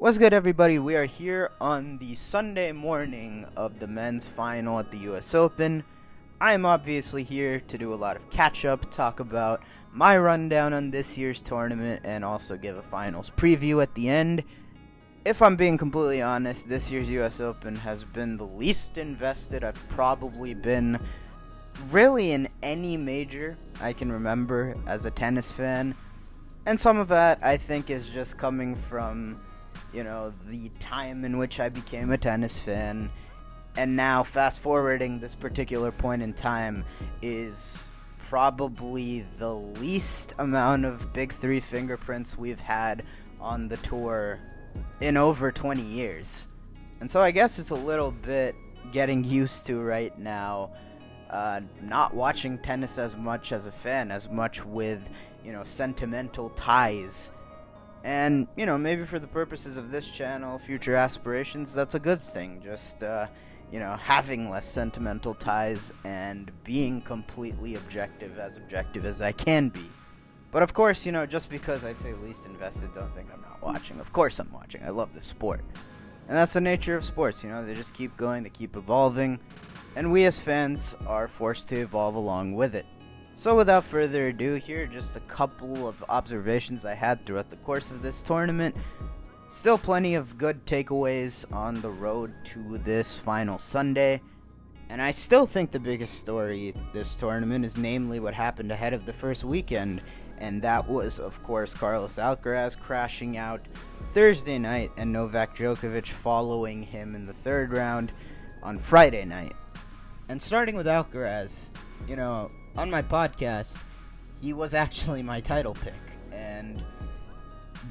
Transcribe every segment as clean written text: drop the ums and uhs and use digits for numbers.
What's good, everybody? We are here on the Sunday morning of the men's final at the US Open. I am obviously here to do a lot of catch-up, talk about my rundown on this year's tournament, and also give a finals preview at the end. If I'm being completely honest, this year's US Open has been the least invested I've probably been really in any major I can remember as a tennis fan. And some of that, I think, is just coming from, the time in which I became a tennis fan. And now, fast forwarding this particular point in time is probably the least amount of Big Three fingerprints we've had on the tour in over 20 years. And so I guess it's a little bit getting used to right now, not watching tennis as much as a fan, as much with, sentimental ties. And, maybe for the purposes of this channel, future aspirations, that's a good thing. Just, having less sentimental ties and being completely objective as I can be. But of course, just because I say least invested, don't think I'm not watching. Of course I'm watching. I love the sport. And that's the nature of sports, they just keep going, they keep evolving, and we as fans are forced to evolve along with it. So without further ado, here are just a couple of observations I had throughout the course of this tournament. Still plenty of good takeaways on the road to this final Sunday. And I still think the biggest story this tournament is namely what happened ahead of the first weekend. And that was, of course, Carlos Alcaraz crashing out Thursday night and Novak Djokovic following him in the third round on Friday night. And starting with Alcaraz, on my podcast, he was actually my title pick, and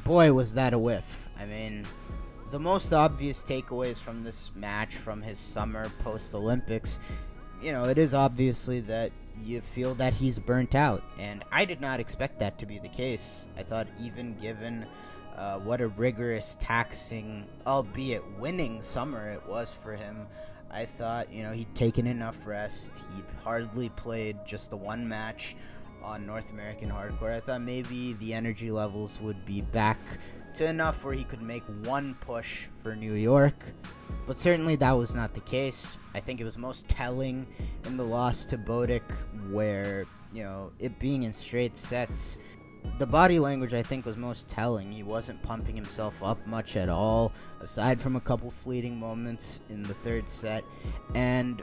boy, was that a whiff. I mean, the most obvious takeaways from this match, from his summer post-Olympics, it is obviously that you feel that he's burnt out, and I did not expect that to be the case. I thought even given what a rigorous, taxing, albeit winning summer it was for him, I thought, he'd taken enough rest. He'd hardly played just the one match on North American Hardcore. I thought maybe the energy levels would be back to enough where he could make one push for New York. But certainly that was not the case. I think it was most telling in the loss to Bodic, where, it being in straight sets, the body language, I think, was most telling. He wasn't pumping himself up much at all, aside from a couple fleeting moments in the third set. And,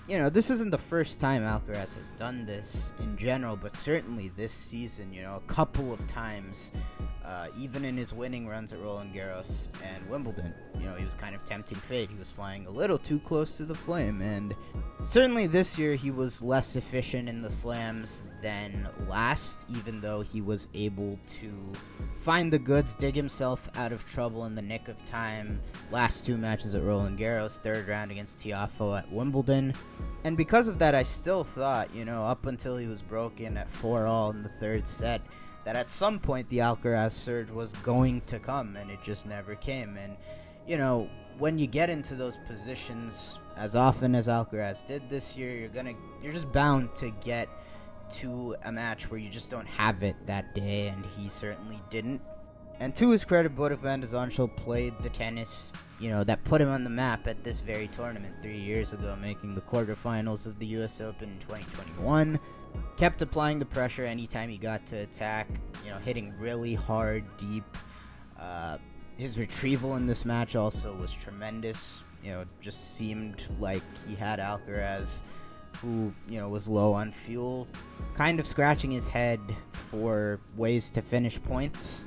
this isn't the first time Alcaraz has done this in general, but certainly this season, a couple of times, even in his winning runs at Roland Garros and Wimbledon, he was kind of tempting fate. He was flying a little too close to the flame, and certainly this year he was less efficient in the slams than last, even though he was able to find the goods, dig himself out of trouble in the nick of time. Last two matches at Roland Garros, third round against Tiafoe at Wimbledon. And because of that, I still thought, up until he was broken at 4-all in the third set, that at some point the Alcaraz surge was going to come, and it just never came. And, when you get into those positions as often as Alcaraz did this year, you're just bound to get to a match where you just don't have it that day, and he certainly didn't. And to his credit, Botic van de Zandschulp played the tennis, that put him on the map at this very tournament 3 years ago, making the quarterfinals of the US Open in 2021. Kept applying the pressure anytime he got to attack, hitting really hard, deep. His retrieval in this match also was tremendous. Just seemed like he had Alcaraz, who, was low on fuel, kind of scratching his head for ways to finish points.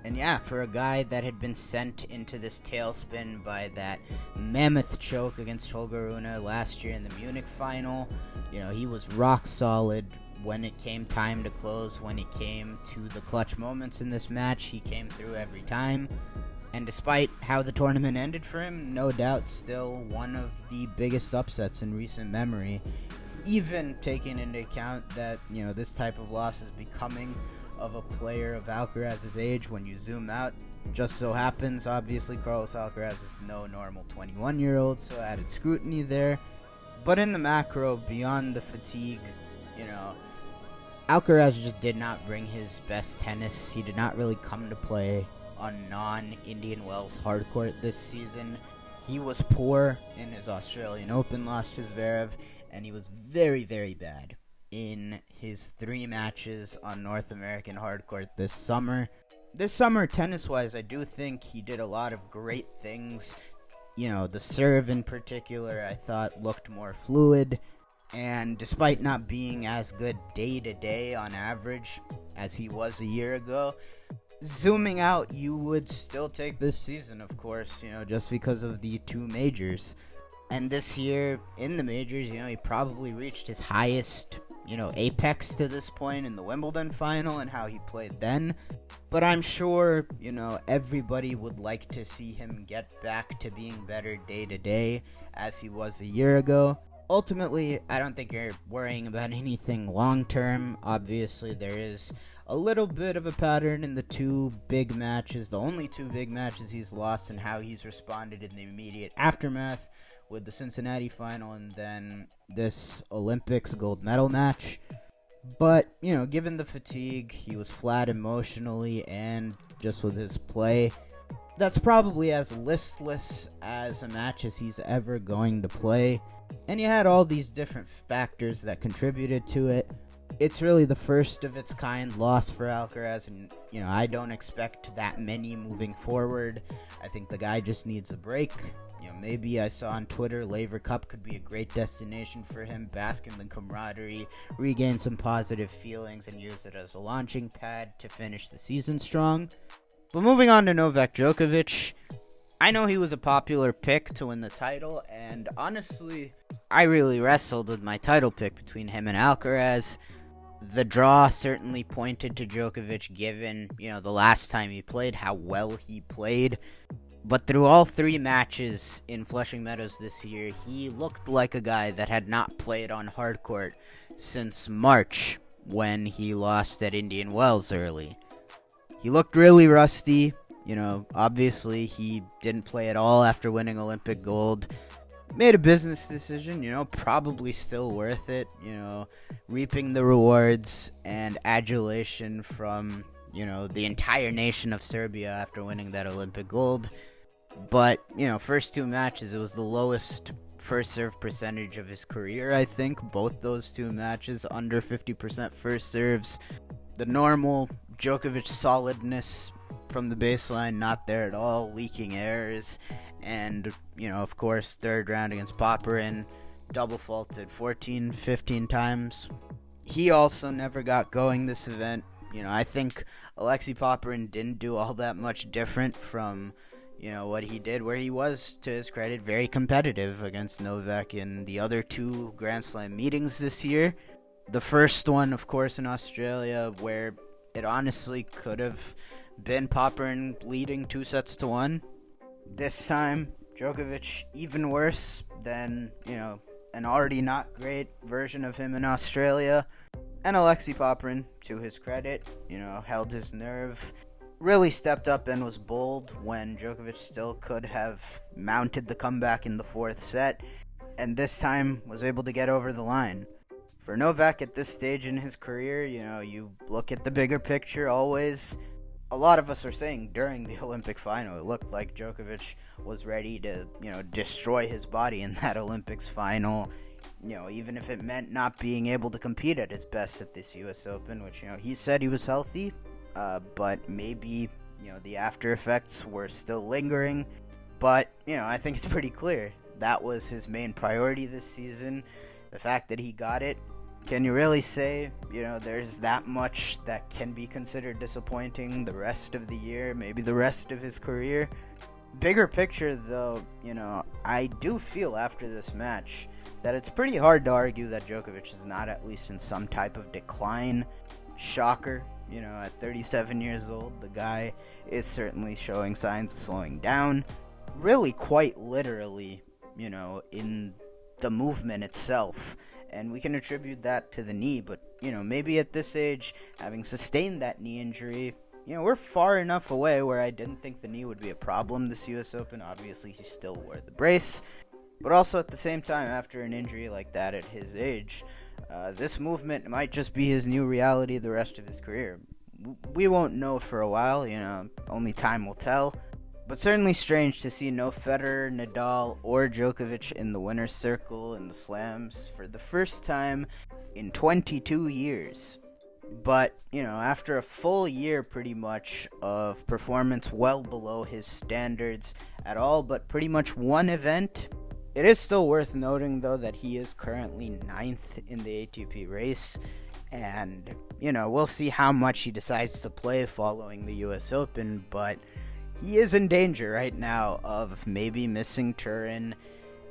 And yeah, for a guy that had been sent into this tailspin by that mammoth choke against Holger Rune last year in the Munich final, he was rock solid when it came time to close. When it came to the clutch moments in this match, he came through every time. And despite how the tournament ended for him, no doubt still one of the biggest upsets in recent memory, even taking into account that, this type of loss is becoming of a player of Alcaraz's age when you zoom out. Just so happens, obviously, Carlos Alcaraz is no normal 21-year-old, so added scrutiny there. But in the macro, beyond the fatigue, Alcaraz just did not bring his best tennis. He did not really come to play on non-Indian Wells hardcourt this season. He was poor in his Australian Open loss to Zverev, and he was very, very bad in his 3 matches on North American hardcourt this summer. This summer, tennis-wise, I do think he did a lot of great things. The serve in particular, I thought looked more fluid. And despite not being as good day-to-day on average as he was a year ago, zooming out, you would still take this season, of course, just because of the 2 majors. And this year, in the majors, he probably reached his highest, apex to this point in the Wimbledon final and how he played then. But I'm sure, everybody would like to see him get back to being better day-to-day as he was a year ago. Ultimately, I don't think you're worrying about anything long-term. Obviously, there is a little bit of a pattern in the 2 big matches, the only 2 big matches he's lost, and how he's responded in the immediate aftermath with the Cincinnati final and then this Olympics gold medal match. But, given the fatigue, he was flat emotionally and just with his play. That's probably as listless as a match as he's ever going to play. And you had all these different factors that contributed to it. It's really the first of its kind loss for Alcaraz, and I don't expect that many moving forward. I think the guy just needs a break. Maybe I saw on Twitter Laver Cup could be a great destination for him, bask in the camaraderie, regain some positive feelings, and use it as a launching pad to finish the season strong. But moving on to Novak Djokovic, I know he was a popular pick to win the title, and honestly, I really wrestled with my title pick between him and Alcaraz. The draw certainly pointed to Djokovic given, the last time he played, how well he played. But through all 3 matches in Flushing Meadows this year, he looked like a guy that had not played on hardcourt since March when he lost at Indian Wells early. He looked really rusty. Obviously he didn't play at all after winning Olympic gold. Made a business decision, probably still worth it, reaping the rewards and adulation from, the entire nation of Serbia after winning that Olympic gold. But, first 2 matches, it was the lowest first serve percentage of his career, I think. Both those 2 matches, under 50% first serves. The normal Djokovic solidness from the baseline, not there at all, leaking errors. And, of course, third round against Popyrin, double faulted 14, 15 times. He also never got going this event. I think Alexei Popyrin didn't do all that much different from, what he did, where he was, to his credit, very competitive against Novak in the other 2 Grand Slam meetings this year. The first one, of course, in Australia, where it honestly could have been Popyrin leading 2-1. This time, Djokovic even worse than, an already not great version of him in Australia. And Alexei Popyrin, to his credit, held his nerve, really stepped up and was bold when Djokovic still could have mounted the comeback in the 4th set, and this time was able to get over the line. For Novak at this stage in his career, you look at the bigger picture always. A lot of us are saying during the Olympic final, it looked like Djokovic was ready to, destroy his body in that Olympics final. Even if it meant not being able to compete at his best at this U.S. Open, which, he said he was healthy, but maybe, the after effects were still lingering. But, I think it's pretty clear that was his main priority this season. The fact that he got it, can you really say, there's that much that can be considered disappointing the rest of the year, maybe the rest of his career? Bigger picture, though, I do feel after this match that it's pretty hard to argue that Djokovic is not at least in some type of decline. Shocker, at 37 years old, the guy is certainly showing signs of slowing down. Really quite literally, in the movement itself. And we can attribute that to the knee, but, maybe at this age, having sustained that knee injury, we're far enough away where I didn't think the knee would be a problem this U.S. Open. Obviously, he still wore the brace. But also at the same time, after an injury like that at his age, this movement might just be his new reality the rest of his career. we won't know for a while, only time will tell. But certainly strange to see no Federer, Nadal, or Djokovic in the winner's circle in the slams for the first time in 22 years. But, after a full year pretty much of performance well below his standards at all but pretty much one event, it is still worth noting, though, that he is currently 9th in the ATP race. And, we'll see how much he decides to play following the US Open, but he is in danger right now of maybe missing Turin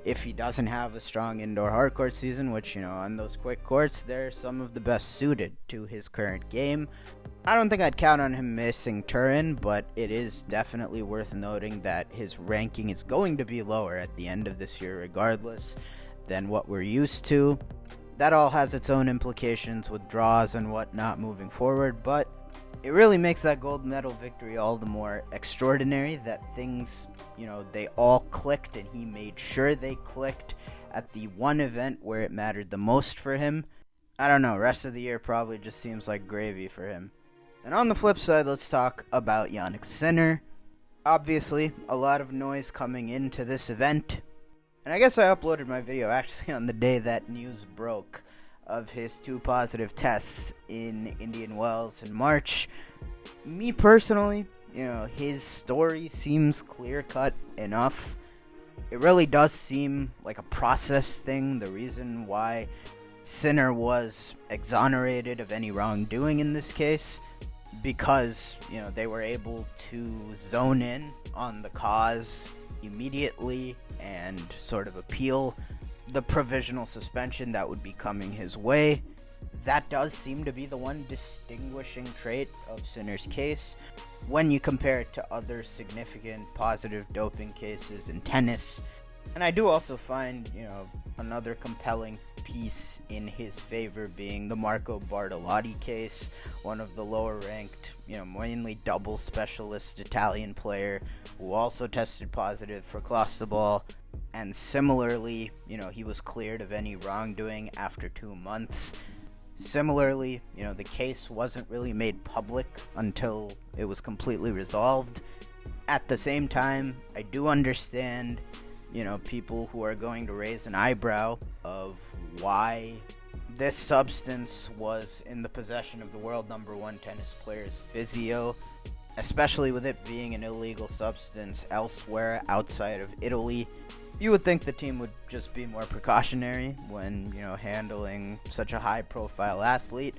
if he doesn't have a strong indoor hardcourt season, which, on those quick courts, they're some of the best suited to his current game. I don't think I'd count on him missing Turin, but it is definitely worth noting that his ranking is going to be lower at the end of this year regardless than what we're used to. That all has its own implications with draws and whatnot moving forward, but it really makes that gold medal victory all the more extraordinary that things, they all clicked, and he made sure they clicked at the one event where it mattered the most for him. I don't know, rest of the year probably just seems like gravy for him. And on the flip side, let's talk about Jannik Sinner. Obviously, a lot of noise coming into this event. And I guess I uploaded my video actually on the day that news broke of his 2 positive tests in Indian Wells in March. Me personally, his story seems clear-cut enough. It really does seem like a process thing, the reason why Sinner was exonerated of any wrongdoing in this case, because, they were able to zone in on the cause immediately and sort of appeal the provisional suspension that would be coming his way. That does seem to be the one distinguishing trait of Sinner's case when you compare it to other significant positive doping cases in tennis. And I do also find, another compelling piece in his favor being the Marco Bartolotti case, one of the lower ranked, mainly double specialist Italian player who also tested positive for Clostebol. And similarly, he was cleared of any wrongdoing after 2 months. Similarly, the case wasn't really made public until it was completely resolved. At the same time, I do understand, people who are going to raise an eyebrow of why this substance was in the possession of the world #1 tennis player's physio, especially with it being an illegal substance elsewhere outside of Italy. You would think the team would just be more precautionary when, handling such a high-profile athlete.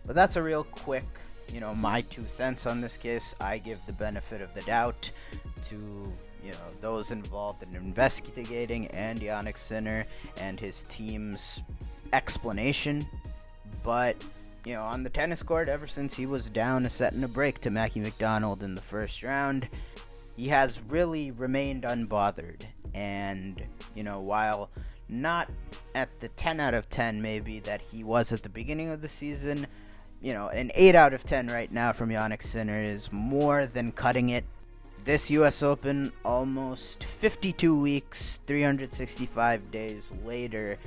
But that's a real quick, my 2 cents on this case. I give the benefit of the doubt to, those involved in investigating and Jannik Sinner and his team's explanation. But, on the tennis court, ever since he was down a set and a break to Mackie McDonald in the first round, he has really remained unbothered. And, while not at the 10 out of 10 maybe that he was at the beginning of the season, an 8 out of 10 right now from Jannik Sinner is more than cutting it. This US Open, almost 52 weeks, 365 days later,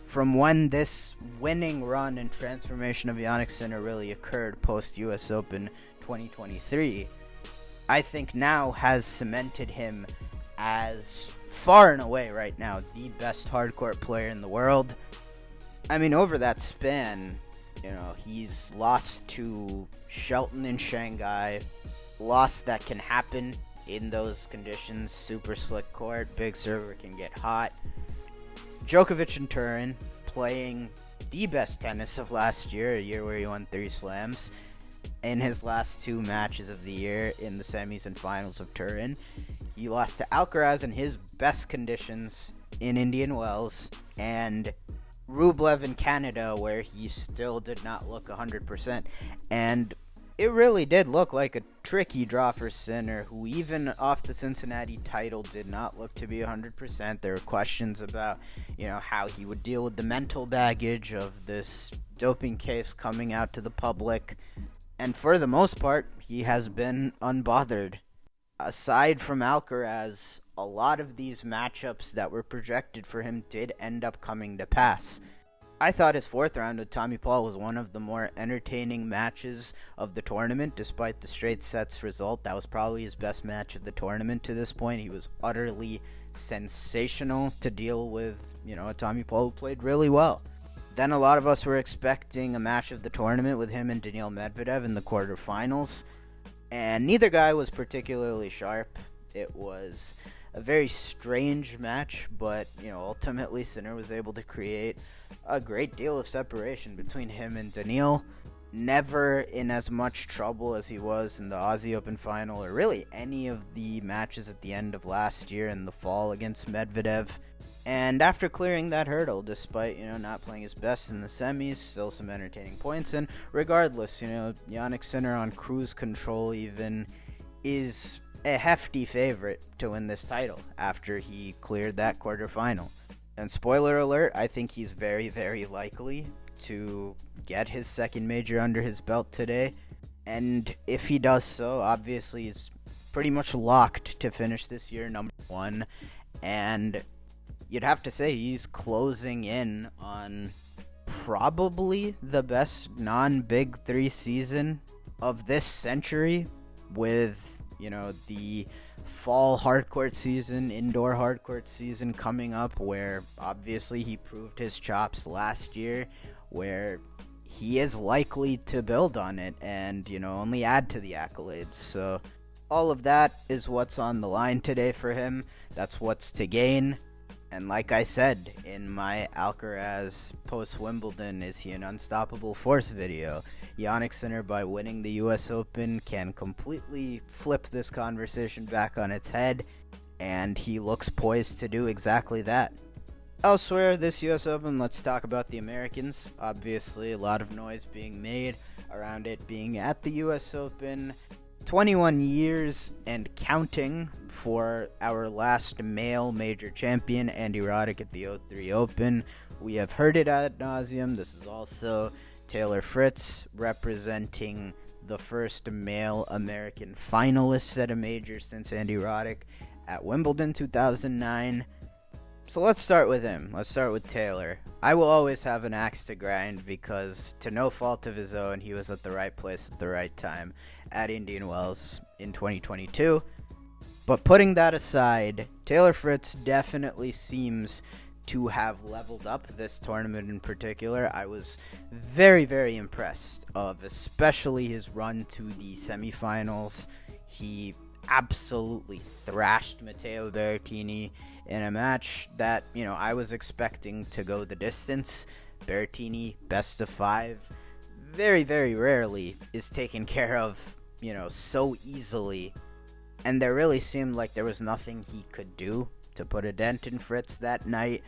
from when this winning run and transformation of Jannik Sinner really occurred post-US Open 2023, I think now has cemented him as far and away right now the best hardcourt player in the world. I mean, over that span, he's lost to Shelton in Shanghai, loss that can happen in those conditions, super slick court, big server can get hot. Djokovic in Turin, playing the best tennis of last year, a year where he won 3 slams, in his last 2 matches of the year in the semis and finals of Turin. He lost to Alcaraz in his best conditions in Indian Wells, and Rublev in Canada, where he still did not look 100%. And it really did look like a tricky draw for Sinner, who even off the Cincinnati title did not look to be 100%. There were questions about, how he would deal with the mental baggage of this doping case coming out to the public. And for the most part, he has been unbothered. Aside from Alcaraz, a lot of these matchups that were projected for him did end up coming to pass. I thought his fourth round with Tommy Paul was one of the more entertaining matches of the tournament, despite the straight sets result. That was probably his best match of the tournament to this point. He was utterly sensational to deal with, a Tommy Paul who played really well. Then a lot of us were expecting a match of the tournament with him and Daniil Medvedev in the quarterfinals, and neither guy was particularly sharp. It was a very strange match, but ultimately Sinner was able to create a great deal of separation between him and Daniil. Never in as much trouble as he was in the Aussie Open final, or really any of the matches at the end of last year in the fall against Medvedev. And after clearing that hurdle, despite not playing his best in the semis, still some entertaining points. And regardless, Jannik Sinner on cruise control even is a hefty favorite to win this title after he cleared that quarterfinal. And spoiler alert, I think he's very, very likely to get his second major under his belt today. And if he does so, obviously he's pretty much locked to finish this year number one. And you'd have to say he's closing in on probably the best non-Big Three season of this century, with the fall hardcourt season, indoor hardcourt season coming up, where obviously he proved his chops last year, where he is likely to build on it and only add to the accolades. So all of that is what's on the line today for him. That's what's to gain. And like I said in my Alcaraz post-Wimbledon is he an unstoppable force video, Jannik Sinner, by winning the US Open, can completely flip this conversation back on its head, and he looks poised to do exactly that. Elsewhere this US Open, let's talk about the Americans. Obviously a lot of noise being made around it being at the US Open. 21 years and counting for our last male major champion, Andy Roddick, at the O3 Open. We have heard it ad nauseum. This is also Taylor Fritz representing the first male American finalist at a major since Andy Roddick at Wimbledon 2009. So let's start with him. Let's start with Taylor. I will always have an axe to grind because, to no fault of his own, he was at the right place at the right time at Indian Wells in 2022. But putting that aside, Taylor Fritz definitely seems to have leveled up this tournament in particular. I was very, very impressed of especially his run to the semifinals. He absolutely thrashed Matteo Berrettini in a match that, I was expecting to go the distance. Berrettini, best of five, very, very rarely is taken care of, so easily. And there really seemed like there was nothing he could do to put a dent in Fritz that night.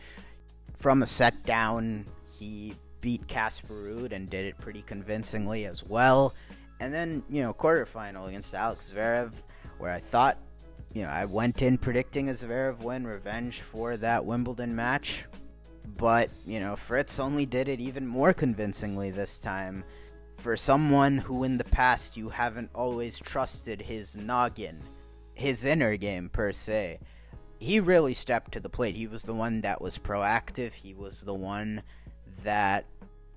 From a set down, he beat Casper Ruud and did it pretty convincingly as well. And then, quarterfinal against Alex Zverev, where I thought, I went in predicting a Zverev win, revenge for that Wimbledon match. But, Fritz only did it even more convincingly this time. For someone who in the past you haven't always trusted his noggin, his inner game per se, he really stepped to the plate. He was the one that was proactive. He was the one that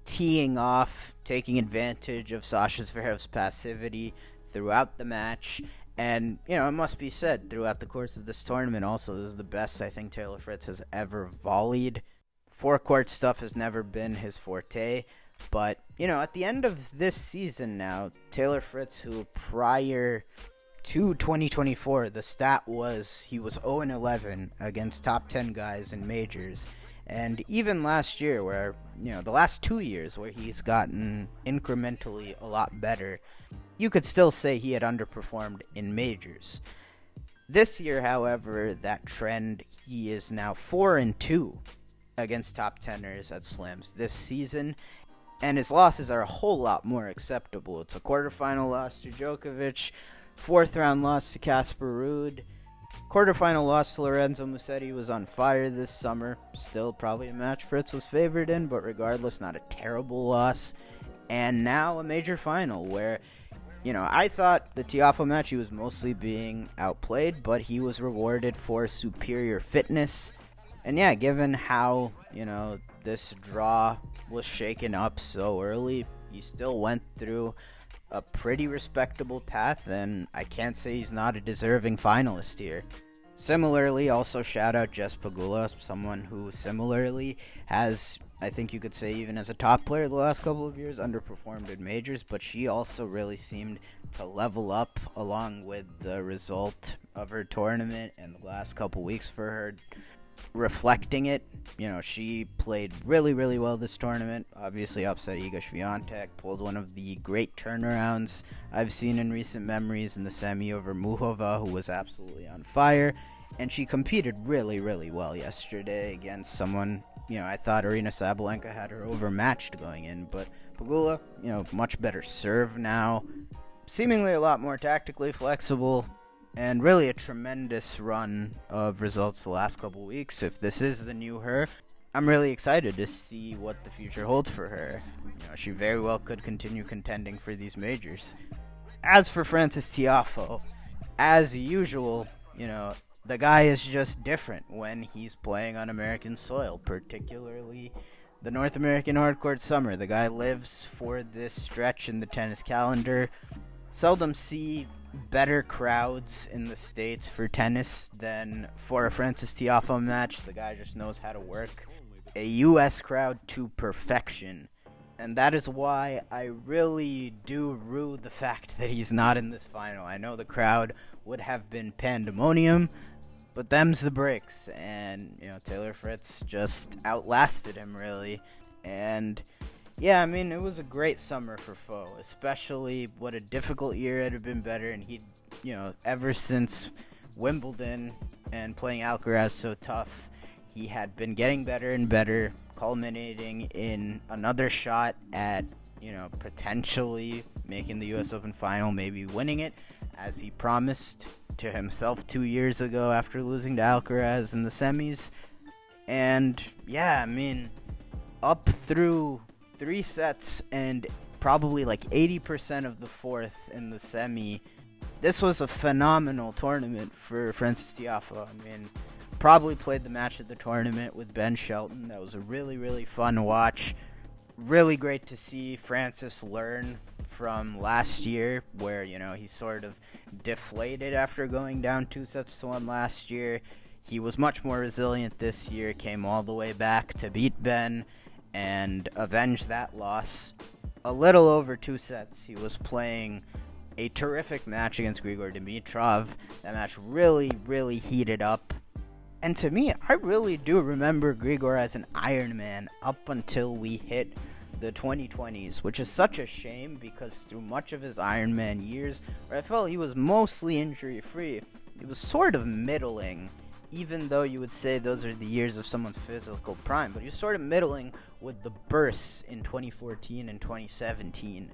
teeing off, taking advantage of Sasha Zverev's passivity throughout the match. And, it must be said, throughout the course of this tournament also, this is the best I think Taylor Fritz has ever volleyed. Forecourt stuff has never been his forte. But, at the end of this season now, Taylor Fritz, who prior to 2024, the stat was he was 0-11 against top 10 guys in majors. And even last year, where, the last 2 years where he's gotten incrementally a lot better, you could still say he had underperformed in majors. This year, however, that trend, he is now 4-2 against top teners at slams this season, and his losses are a whole lot more acceptable. It's a quarterfinal loss to Djokovic, fourth round loss to Casper Ruud, quarterfinal loss to Lorenzo Musetti, was on fire this summer. Still probably a match Fritz was favored in, but regardless, not a terrible loss. And now a major final where, I thought the Tiafoe match he was mostly being outplayed, but he was rewarded for superior fitness. And yeah, given how, this draw was shaken up so early, he still went through a pretty respectable path, and I can't say he's not a deserving finalist here. Similarly, also shout out Jess Pegula, someone who similarly has, I think you could say even as a top player the last couple of years, underperformed in majors, but she also really seemed to level up along with the result of her tournament and the last couple weeks for her reflecting it. She played really, really well this tournament. Obviously upset Iga Swiatek, pulled one of the great turnarounds I've seen in recent memories in the semi over Muhova, who was absolutely on fire. And she competed really, really well yesterday against someone, I thought Aryna Sabalenka had her overmatched going in. But Pegula, much better serve now. Seemingly a lot more tactically flexible. And really a tremendous run of results the last couple weeks. If this is the new her, I'm really excited to see what the future holds for her. She very well could continue contending for these majors. As for Frances Tiafoe, as usual, the guy is just different when he's playing on American soil, particularly the North American hardcourt summer. The guy lives for this stretch in the tennis calendar. Seldom see better crowds in the States for tennis than for a Frances Tiafoe match. The guy just knows how to work a U.S. crowd to perfection. And that is why I really do rue the fact that he's not in this final. I know the crowd would have been pandemonium, but them's the breaks. And, Taylor Fritz just outlasted him, really. And yeah, it was a great summer for Foe, especially what a difficult year it had been better. And he, ever since Wimbledon and playing Alcaraz so tough, he had been getting better and better, culminating in another shot at, potentially making the U.S. Open final, maybe winning it, as he promised to himself 2 years ago after losing to Alcaraz in the semis. And yeah, up through 3 sets and probably like 80% of the fourth in the semi, this was a phenomenal tournament for Frances Tiafoe. Probably played the match at the tournament with Ben Shelton. That was a really, really fun watch. Really great to see Francis learn from last year, where, he sort of deflated after going down 2-1 last year. He was much more resilient this year, came all the way back to beat Ben and avenge that loss. A little over 2 sets. He was playing a terrific match against Grigor Dimitrov. That match really, really heated up. And to me, I really do remember Grigor as an Iron Man up until we hit the 2020s, which is such a shame because through much of his Iron Man years, where I felt he was mostly injury-free, he was sort of middling, even though you would say those are the years of someone's physical prime, but he was sort of middling with the bursts in 2014 and 2017.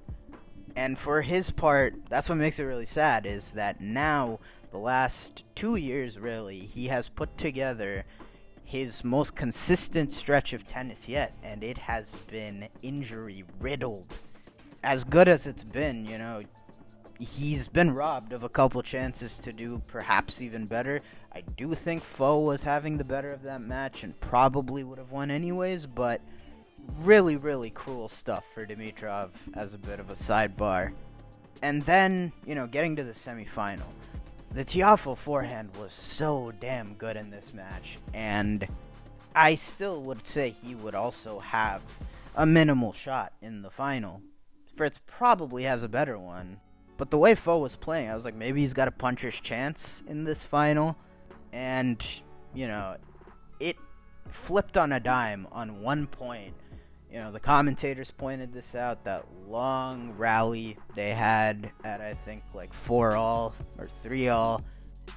And for his part, that's what makes it really sad, is that now, the last 2 years really, he has put together his most consistent stretch of tennis yet, and it has been injury-riddled. As good as it's been, he's been robbed of a couple chances to do perhaps even better. I do think Foe was having the better of that match and probably would have won anyways, but really, really cruel stuff for Dimitrov as a bit of a sidebar. And then, getting to the semifinal. The Tiafoe forehand was so damn good in this match, and I still would say he would also have a minimal shot in the final. Fritz probably has a better one, but the way Foe was playing, I was like, maybe he's got a puncher's chance in this final, and, it flipped on a dime on one point. The commentators pointed this out, that long rally they had at, I think, like 4-all or 3-all,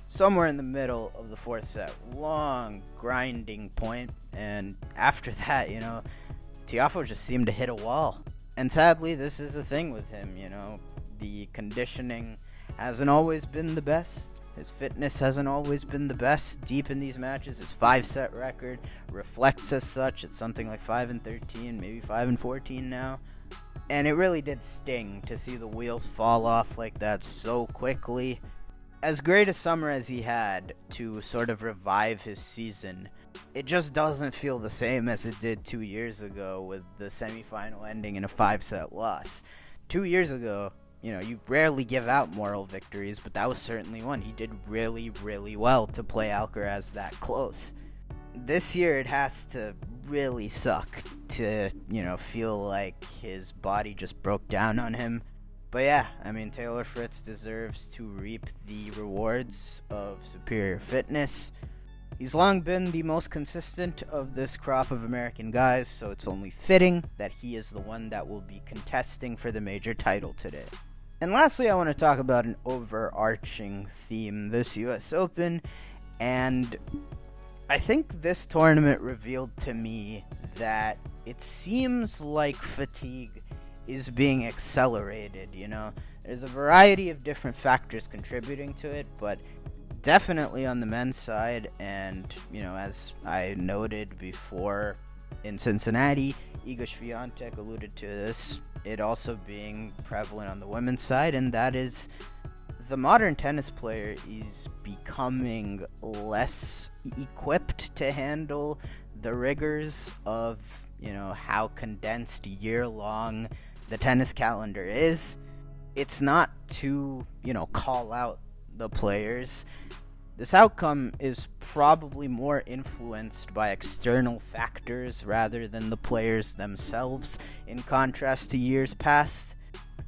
somewhere in the middle of the fourth set. Long, grinding point, and after that, Tiafoe just seemed to hit a wall. And sadly, this is the thing with him, the conditioning hasn't always been the best. His fitness hasn't always been the best deep in these matches. His 5-set record reflects as such. It's something like 5-13, maybe 5-14 now. And it really did sting to see the wheels fall off like that so quickly. as great a summer as he had to sort of revive his season, it just doesn't feel the same as it did 2 years ago with the semifinal ending in a 5-set loss. 2 years ago, you rarely give out moral victories, but that was certainly one. He did really, really well to play Alcaraz that close. This year, it has to really suck to, feel like his body just broke down on him. But yeah, Taylor Fritz deserves to reap the rewards of superior fitness. He's long been the most consistent of this crop of American guys, so it's only fitting that he is the one that will be contesting for the major title today. And lastly, I want to talk about an overarching theme this US Open, and I think this tournament revealed to me that it seems like fatigue is being accelerated, There's a variety of different factors contributing to it, but definitely on the men's side, and, as I noted before in Cincinnati, Iga Swiatek alluded to this, it also being prevalent on the women's side, and that is the modern tennis player is becoming less equipped to handle the rigors of, how condensed year-long the tennis calendar is. It's not to, call out the players. This outcome is probably more influenced by external factors rather than the players themselves, in contrast to years past.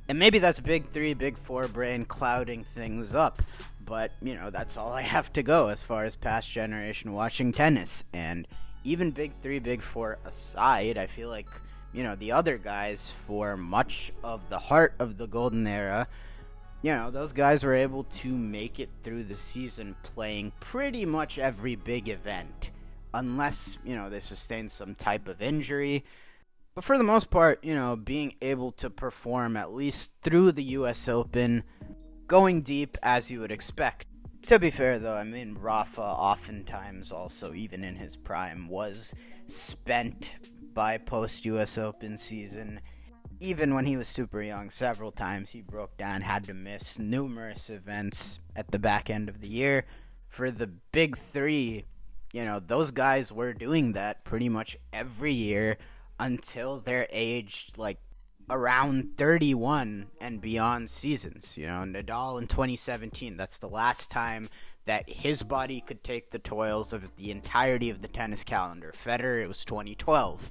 And maybe that's Big 3, Big 4 brain clouding things up, but, that's all I have to go as far as past generation watching tennis. And even Big 3, Big 4 aside, I feel like, the other guys, for much of the heart of the golden era, those guys were able to make it through the season playing pretty much every big event, unless, they sustained some type of injury. But for the most part, being able to perform at least through the US Open, going deep as you would expect. To be fair, though, Rafa oftentimes also, even in his prime, was spent by post-US Open season. Even when he was super young, several times he broke down, had to miss numerous events at the back end of the year. For the Big 3, those guys were doing that pretty much every year until they're aged, around 31 and beyond seasons. Nadal in 2017, that's the last time that his body could take the toils of the entirety of the tennis calendar. Federer, it was 2012.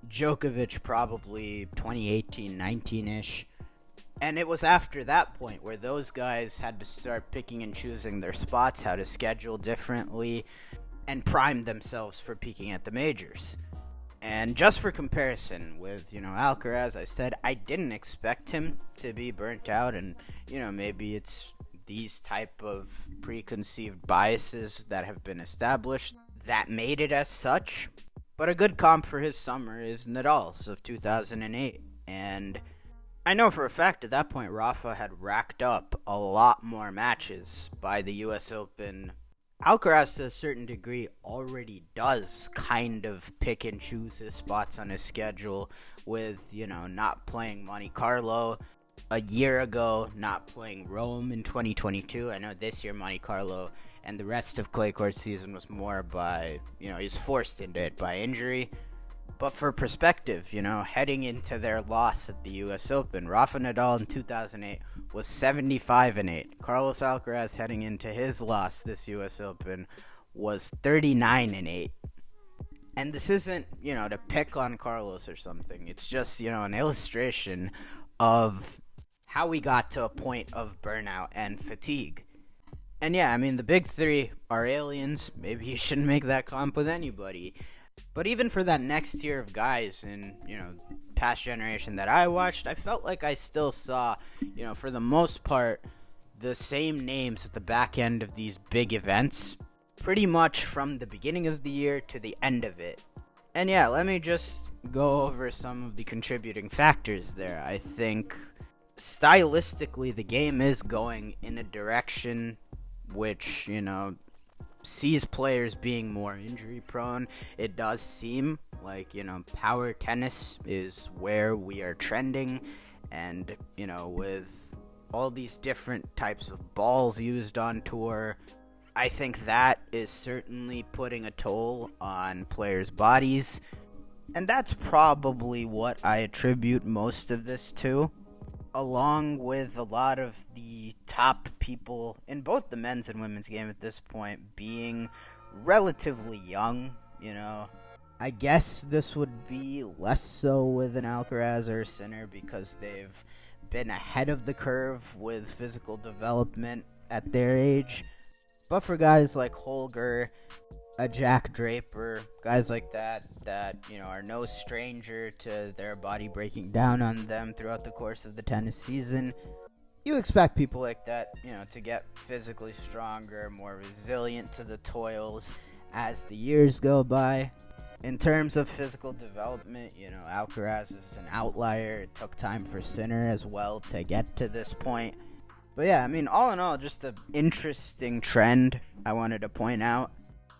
Djokovic, probably 2018, 19-ish. And it was after that point where those guys had to start picking and choosing their spots, how to schedule differently, and prime themselves for peaking at the majors. And just for comparison with, Alcaraz, I said I didn't expect him to be burnt out, and, maybe it's these type of preconceived biases that have been established that made it as such. But a good comp for his summer is Nadal's of 2008, and I know for a fact at that point Rafa had racked up a lot more matches by the US Open. Alcaraz, to a certain degree, already does kind of pick and choose his spots on his schedule with, not playing Monte Carlo a year ago, not playing Rome in 2022. I know this year Monte Carlo and the rest of clay court season was more by, he's forced into it by injury. But for perspective, heading into their loss at the US Open, Rafa Nadal in 2008 was 75-8. Carlos Alcaraz heading into his loss this US Open was 39-8. And this isn't, to pick on Carlos or something. It's just, an illustration of how we got to a point of burnout and fatigue. And yeah, the Big 3 are aliens. Maybe you shouldn't make that comp with anybody. But even for that next tier of guys in, past generation that I watched, I felt like I still saw, for the most part, the same names at the back end of these big events, pretty much from the beginning of the year to the end of it. And yeah, let me just go over some of the contributing factors there. I think stylistically the game is going in a direction which, sees players being more injury prone. It does seem like, power tennis is where we are trending. And, with all these different types of balls used on tour. I think that is certainly putting a toll on players' bodies, and that's probably what I attribute most of this to, along with a lot of the top people in both the men's and women's game at this point being relatively young, I guess this would be less so with an Alcaraz or a Sinner because they've been ahead of the curve with physical development at their age. But for guys like Holger, a Jack Draper, guys like that are no stranger to their body breaking down on them throughout the course of the tennis season, you expect people like that, to get physically stronger, more resilient to the toils as the years go by. In terms of physical development, Alcaraz is an outlier. It took time for Sinner as well to get to this point. But yeah, all in all, just an interesting trend I wanted to point out.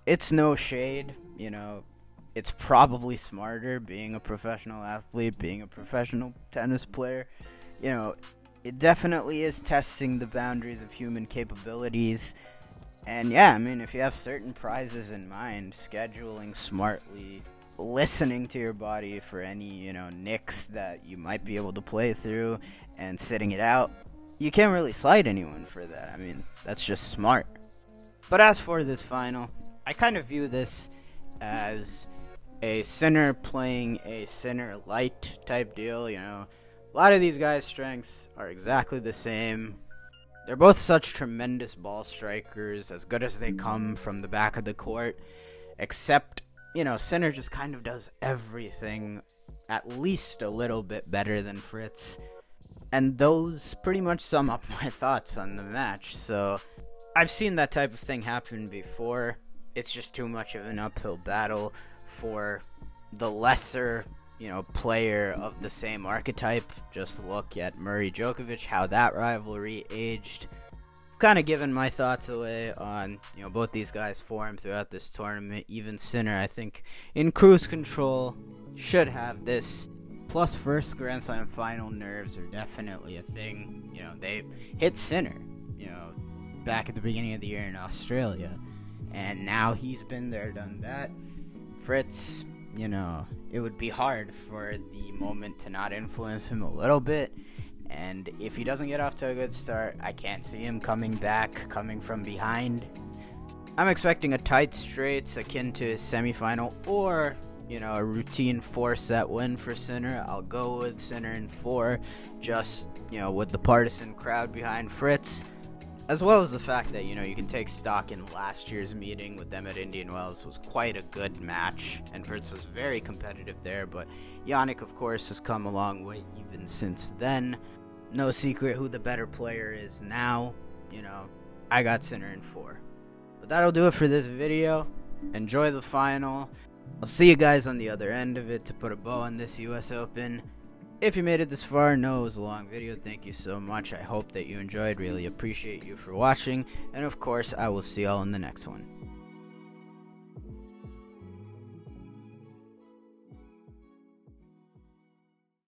It's no shade, it's probably smarter being a professional athlete, being a professional tennis player. It definitely is testing the boundaries of human capabilities. And yeah, if you have certain prizes in mind, scheduling smartly, listening to your body for any, nicks that you might be able to play through, and sitting it out, you can't really slight anyone for that. That's just smart. But as for this final, I kind of view this as a Sinner playing a Sinner light type deal. A lot of these guys' strengths are exactly the same. They're both such tremendous ball strikers, as good as they come from the back of the court, except, Sinner just kind of does everything at least a little bit better than Fritz. And those pretty much sum up my thoughts on the match. So I've seen that type of thing happen before. It's just too much of an uphill battle for the lesser, player of the same archetype. Just look at Murray-Djokovic, how that rivalry aged. I've kind of given my thoughts away on, both these guys' form throughout this tournament. Even Sinner, I think, in cruise control, should have this. Plus, first Grand Slam final nerves are definitely a thing. They hit Sinner, back at the beginning of the year in Australia. And now he's been there, done that. Fritz, it would be hard for the moment to not influence him a little bit. And if he doesn't get off to a good start, I can't see him coming from behind. I'm expecting a tight straights akin to his semifinal, or a routine 4-set win for Sinner. I'll go with Sinner in 4, just, with the partisan crowd behind Fritz, as well as the fact that, you can take stock in last year's meeting with them at Indian Wells was quite a good match, and Fritz was very competitive there, but Jannik, of course, has come a long way even since then. No secret who the better player is now. I got Sinner in 4. But that'll do it for this video. Enjoy the final. I'll see you guys on the other end of it to put a bow on this US Open. If you made it this far, know it was a long video. Thank you so much. I hope that you enjoyed. Really appreciate you for watching. And of course, I will see y'all in the next one.